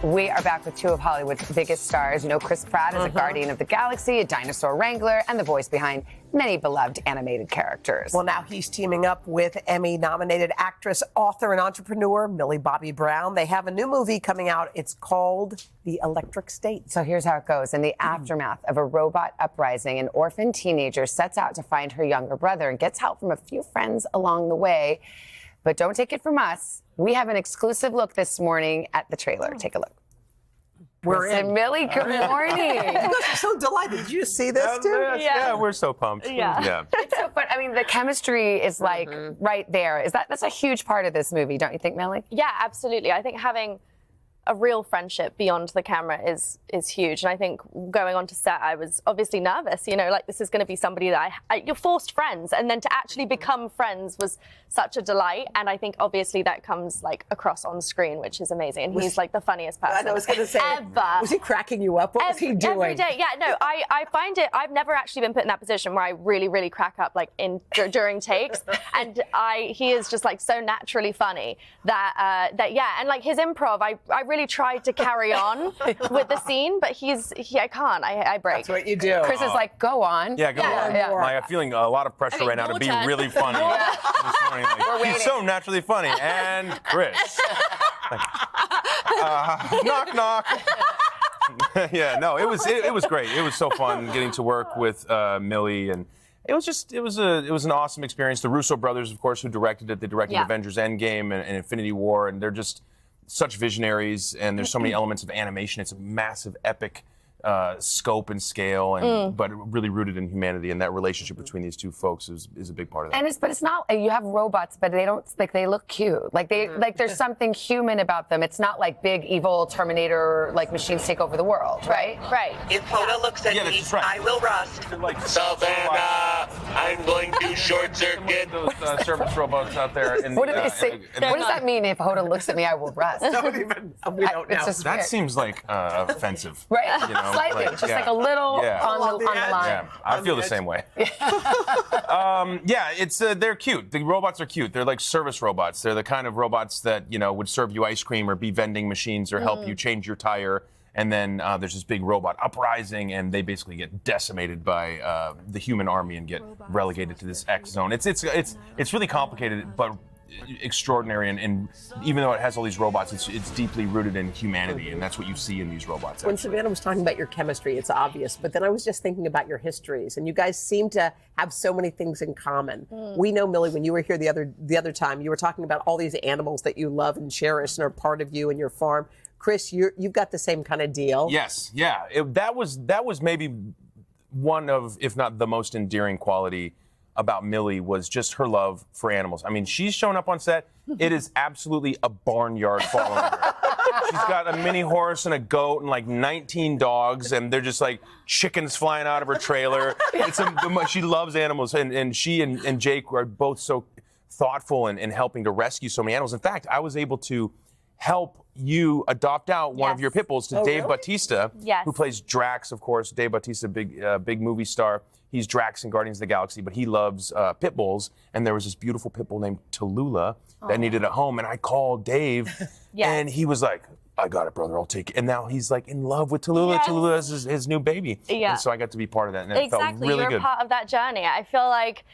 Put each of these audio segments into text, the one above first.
We are back with two of Hollywood's biggest stars. You know, Chris Pratt is a guardian of the galaxy, a dinosaur wrangler, and the voice behind many beloved animated characters. Well, now he's teaming up with Emmy-nominated actress, author, and entrepreneur Millie Bobby Brown. They have a new movie coming out. It's called The Electric State. So here's how it goes. In the aftermath of a robot uprising, an orphan teenager sets out to find her younger brother and gets help from a few friends along the way. But don't take it from us. We have an exclusive look this morning at the trailer. Take a look. We're in. Millie, good morning. You guys are so delighted. Did you see this, too? Yeah, we're so pumped. Yeah. It's so fun. I mean, the chemistry is like right there. That's a huge part of this movie, don't you think, Millie? Yeah, absolutely. I think having a real friendship beyond the camera is huge. And I think going on to set, I was obviously nervous, you know, like this is going to be somebody that you're forced friends. And then to actually become friends was such a delight. And I think obviously that comes like across on screen, which is amazing. And he's like the funniest person I was going to say, ever. Was he cracking you up? What was he doing? Every day. Yeah, no, I find it, I've never actually been put in that position where I really, really crack up like during takes. And he is just like so naturally funny that yeah. And like his improv, I really tried to carry on with the scene, but I can't. I break. That's what you do. Chris is like, go on. Yeah, go on. Yeah. I'm feeling a lot of pressure right now to be really funny. This morning, like, he's so naturally funny. And Chris. Knock, knock. Yeah, no, it was great. It was so fun getting to work with Millie, and it was an awesome experience. The Russo brothers, of course, who directed it. They directed Avengers Endgame and Infinity War, and they're just such visionaries, and there's so many elements of animation. It's a massive, epic scope and scale, and but really rooted in humanity, and that relationship between these two folks is a big part of that. And it's not, you have robots, but they don't, like, they look cute. Like there's something human about them. It's not like big evil Terminator, like machines take over the world, right? Right. If Hoda looks at me, that's right. I will rust. Like Savannah, I'm going to short circuit. Those service robots out there. What do they say? What does that mean? If Hoda looks at me, I will rust. Don't even, we don't know. That seems like offensive. Right? You know, Slightly. Just like a little on the line. Yeah, I feel the same way. They're cute. The robots are cute. They're like service robots. They're the kind of robots that, you know, would serve you ice cream or be vending machines or help you change your tire. And then there's this big robot uprising, and they basically get decimated by the human army and get relegated to this X zone. It's really complicated, but extraordinary, and even though it has all these robots, it's deeply rooted in humanity, and that's what you see in these robots. When Savannah was talking about your chemistry, it's obvious, but then I was just thinking about your histories, and you guys seem to have so many things in common. We know, Millie, when you were here the other time, you were talking about all these animals that you love and cherish and are part of you and your farm. Chris, you've got the same kind of deal. Yes, yeah. That was maybe one of, if not the most endearing quality about Millie, was just her love for animals. I mean, she's shown up on set. It is absolutely a barnyard following her. She's got a mini horse and a goat and like 19 dogs, and they're just like chickens flying out of her trailer. She loves animals, and she and Jake are both so thoughtful in helping to rescue so many animals. In fact, I was able to help you adopt out one of your pit bulls to Dave Bautista, who plays Drax, of course. Dave Bautista, big movie star. He's Drax in Guardians of the Galaxy, but he loves pit bulls. And there was this beautiful pit bull named Tallulah that needed a home. And I called Dave, and he was like, I got it, brother. I'll take it. And now he's like in love with Tallulah. Yes. Tallulah is his new baby. Yeah. And so I got to be part of that. And it felt really good. You're part of that journey. I feel like,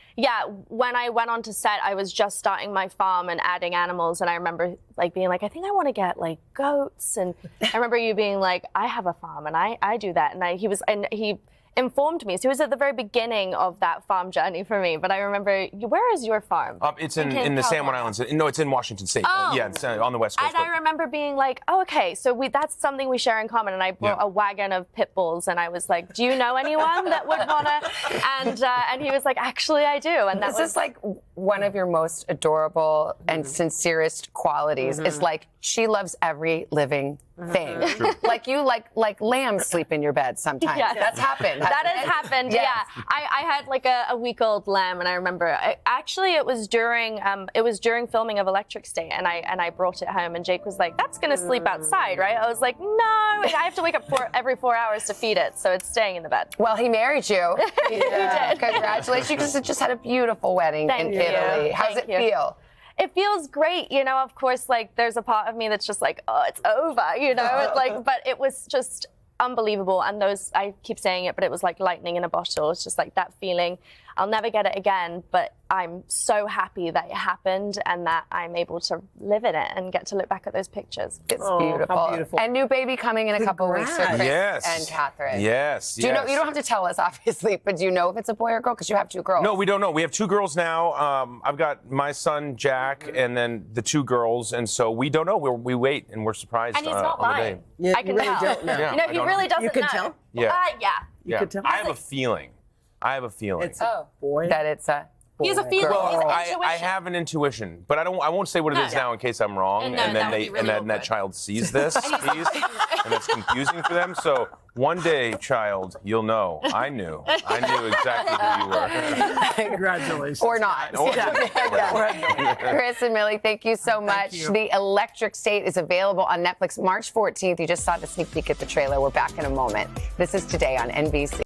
when I went on to set, I was just starting my farm and adding animals. And I remember like being like, I think I want to get like goats. And I remember you being like, I have a farm and I do that. And he informed me. So it was at the very beginning of that farm journey for me. But I remember, where is your farm? It's in the San Juan Islands. No, it's in Washington State. Yeah, it's on the West Coast. And I remember being like, oh, okay, so that's something we share in common. And I brought a wagon of pit bulls, and I was like, do you know anyone that would want to? And he was like, actually, I do. And this is like one of your most adorable and sincerest qualities. Is like, she loves every living thing. Like you like lambs sleep in your bed sometimes. Yes. That's happened. That has happened. Yes. Yeah. I had like a week-old lamb, and I remember actually it was during filming of Electric State, and I brought it home, and Jake was like, "That's gonna sleep outside, right?" I was like, "No, I have to wake up every 4 hours to feed it, so it's staying in the bed." Well, he married you. He did. Congratulations! You just had a beautiful wedding in Italy. How's it feel? It feels great, you know. Of course, like there's a part of me that's just like, oh, it's over, you know. It's like, but it was just unbelievable. And those, I keep saying it, but it was like lightning in a bottle. It's just like that feeling. I'll never get it again, but I'm so happy that it happened and that I'm able to live in it and get to look back at those pictures. It's beautiful. How beautiful. And new baby coming in a couple of weeks for Chris Yes. and Catherine. Yes. Do you know? You don't have to tell us, obviously, but do you know if it's a boy or girl? Because you have 2 girls. No, we don't know. We have 2 girls now. I've got my son Jack, and then the 2 girls, and so we don't know. We wait, and we're surprised. And he's not on the day. lying. Yeah, I can you really tell. don't know. Yeah, You know, I he don't really know. doesn't You can know. tell? Yeah. Yeah. You could tell. I have a feeling. It's a boy. That it's a. He has a feeling. Well, He has I intuition. have an intuition, but I won't say what it is now in case I'm wrong, And and that then would be really that awkward. child sees this piece, and it's confusing for them. So one day, child, you'll know. I knew exactly who you were. Congratulations. Or not. Chris and Millie, thank you so much. you. The Electric State is available on Netflix March 14th. You just saw the sneak peek at the trailer. We're back in a moment. This is Today on NBC.